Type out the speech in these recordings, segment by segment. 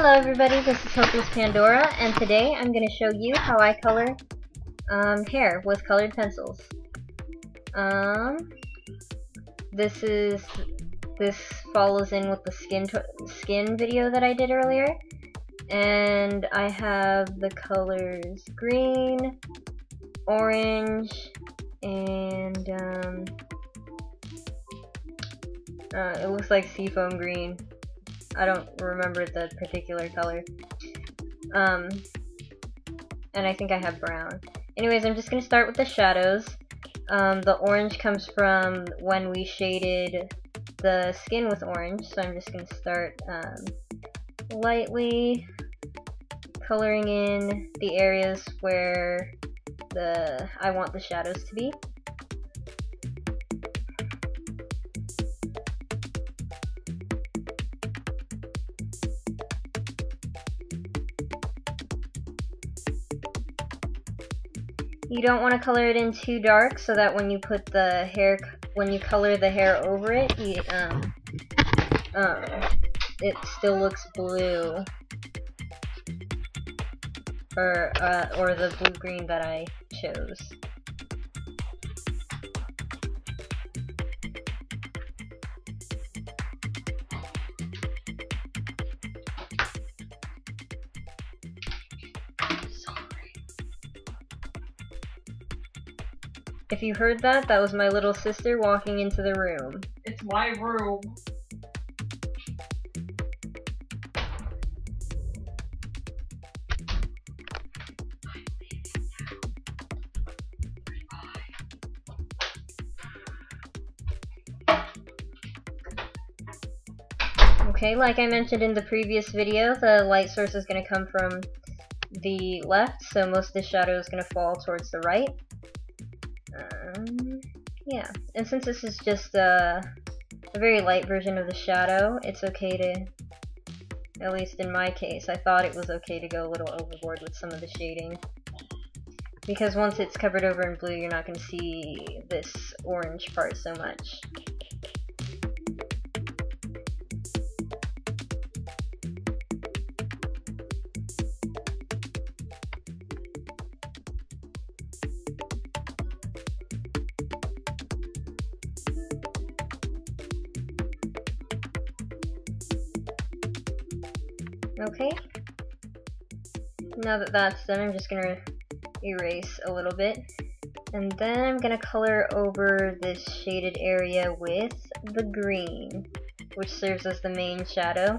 Hello everybody, this is Hopeless Pandora, and today I'm going to show you how I color hair with colored pencils. This follows in with the skin video that I did earlier, and I have the colors green, orange, and it looks like seafoam green. I don't remember the particular color. And I think I have brown. Anyways, I'm just going to start with the shadows. The orange comes from when we shaded the skin with orange, so I'm just going to start lightly coloring in the areas where I want the shadows to be. You don't want to color it in too dark, so that when you put the hair, when you color the hair over it, it still looks blue, or the blue-green that I chose. If you heard that, that was my little sister walking into the room. It's my room. Okay, like I mentioned in the previous video, the light source is going to come from the left, so most of the shadow is going to fall towards the right. Yeah, and since this is just a very light version of the shadow, it's okay to, at least in my case, I thought it was okay to go a little overboard with some of the shading. Because once it's covered over in blue, you're not going to see this orange part so much. Okay, now that that's done, I'm just going to erase a little bit, and then I'm going to color over this shaded area with the green, which serves as the main shadow.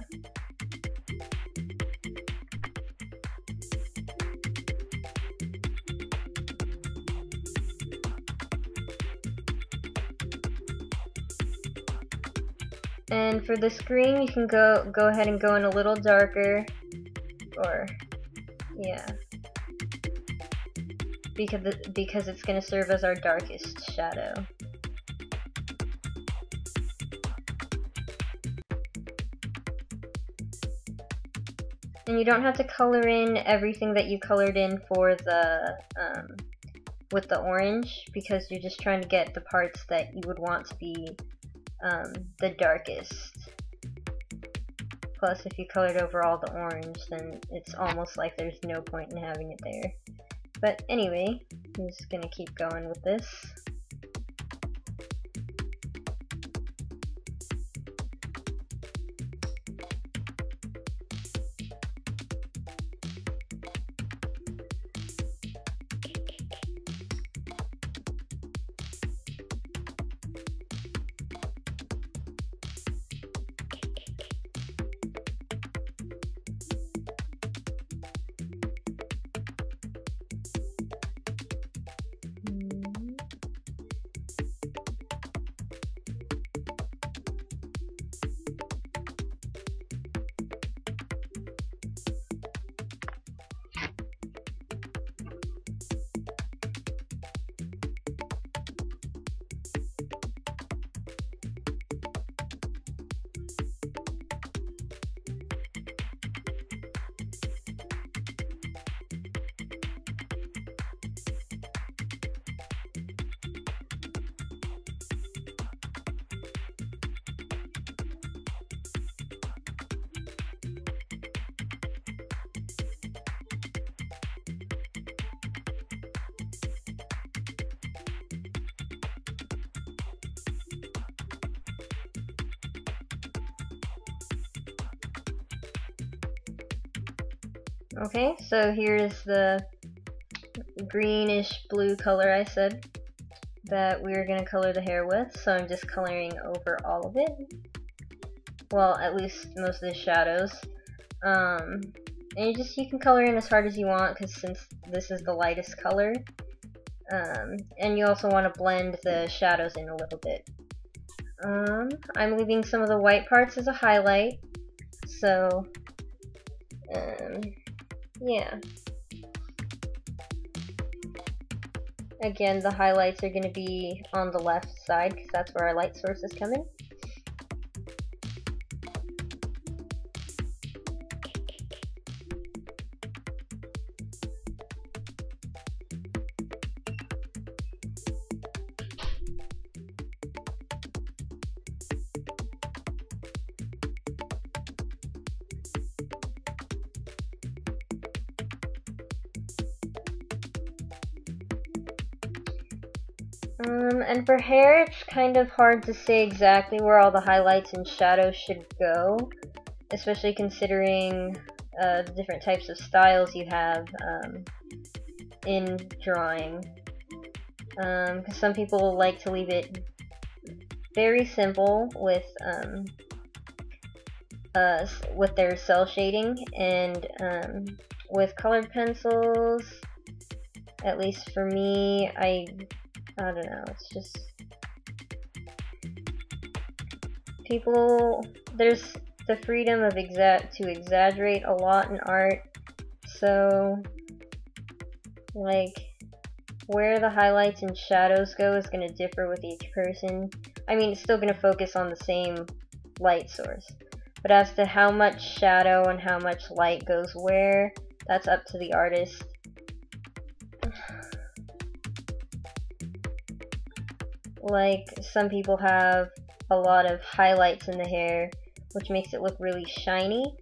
And for this green, you can go ahead and go in a little darker, or yeah, because it's going to serve as our darkest shadow. And you don't have to color in everything that you colored in for the with the orange, because you're just trying to get the parts that you would want to be the darkest. Plus, if you colored over all the orange, then it's almost like there's no point in having it there. But anyway, I'm just gonna keep going with this. Okay, so here's the greenish blue color I said that we were going to color the hair with, so I'm just coloring over all of it. Well, at least most of the shadows. And you can color in as hard as you want, because since this is the lightest color. And you also want to blend the shadows in a little bit. I'm leaving some of the white parts as a highlight, so yeah. Again, the highlights are going to be on the left side because that's where our light source is coming. And for hair, it's kind of hard to say exactly where all the highlights and shadows should go, especially considering the different types of styles you have in drawing. Because some people like to leave it very simple with their cell shading, and with colored pencils, at least for me, I don't know, it's just there's the freedom of to exaggerate a lot in art, so like where the highlights and shadows go is going to differ with each person. I mean, it's still going to focus on the same light source, but as to how much shadow and how much light goes where, that's up to the artist. Like, some people have a lot of highlights in the hair, which makes it look really shiny,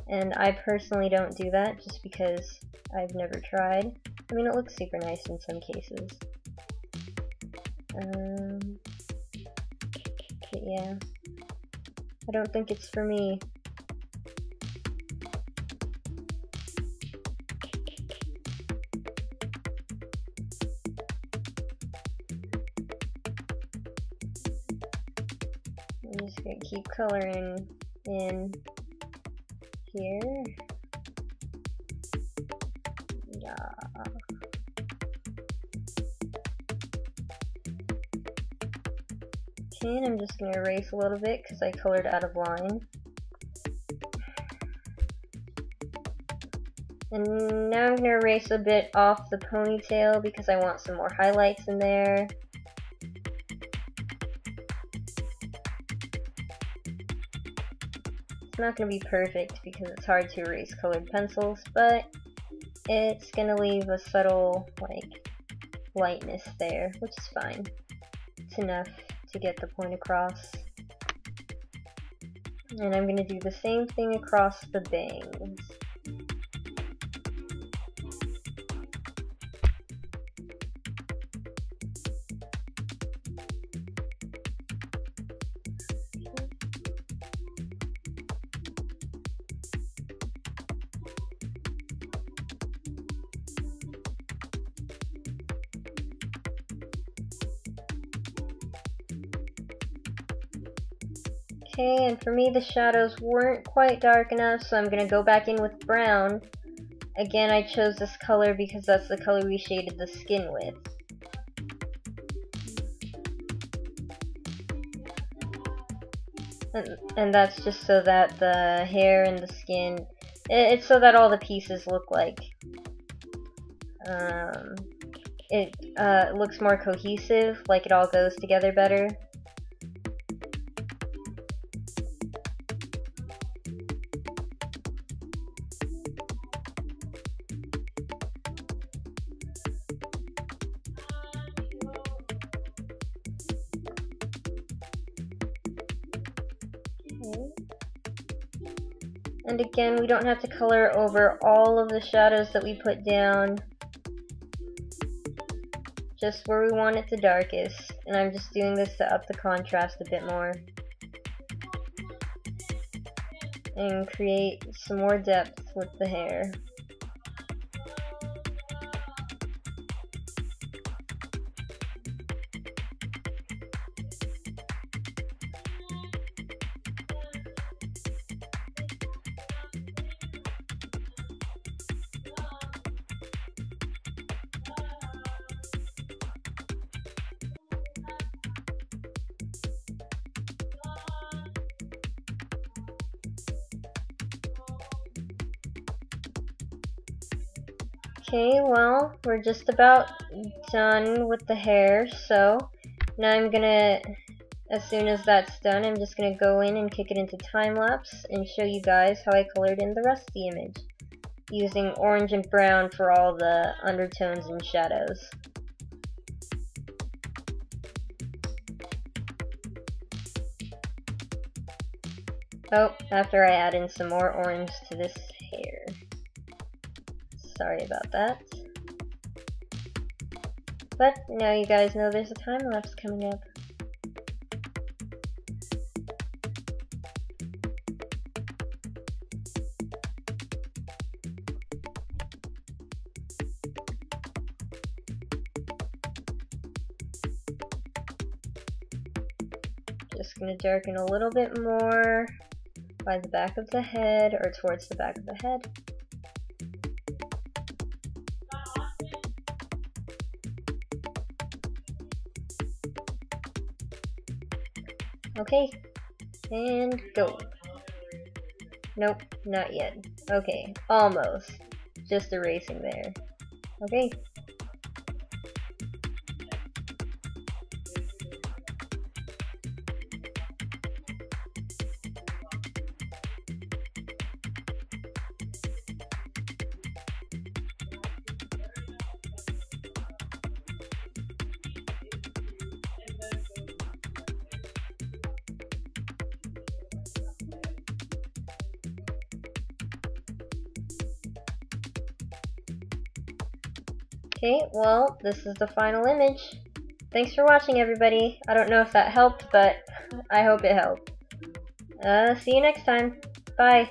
and I personally don't do that just because I've never tried. I mean, it looks super nice in some cases. But yeah, I don't think it's for me. I'm just gonna keep coloring in here. Yeah. Okay, and I'm just gonna erase a little bit because I colored out of line. And now I'm gonna erase a bit off the ponytail because I want some more highlights in there. It's not going to be perfect because it's hard to erase colored pencils, but it's going to leave a subtle, like, lightness there, which is fine. It's enough to get the point across. And I'm going to do the same thing across the bangs. Okay, and for me the shadows weren't quite dark enough, so I'm going to go back in with brown. Again, I chose this color because that's the color we shaded the skin with. And that's just so that the hair and the skin, it's so that all the pieces look like, it looks more cohesive, like it all goes together better. And again, we don't have to color over all of the shadows that we put down, just where we want it the darkest. And I'm just doing this to up the contrast a bit more. and create some more depth with the hair. Okay, well, we're just about done with the hair, so now I'm gonna, as soon as that's done, I'm just gonna go in and kick it into time-lapse and show you guys how I colored in the rest of the image, using orange and brown for all the undertones and shadows. Oh, after I add in some more orange to this hair. Sorry about that. But now you guys know there's a time lapse coming up. Just gonna darken a little bit more by the back of the head, or towards the back of the head. Okay, and go. Nope, not yet. Okay, almost. Just erasing there. Okay. Okay, well, this is the final image. Thanks for watching, everybody. I don't know if that helped, but I hope it helped. See you next time. Bye.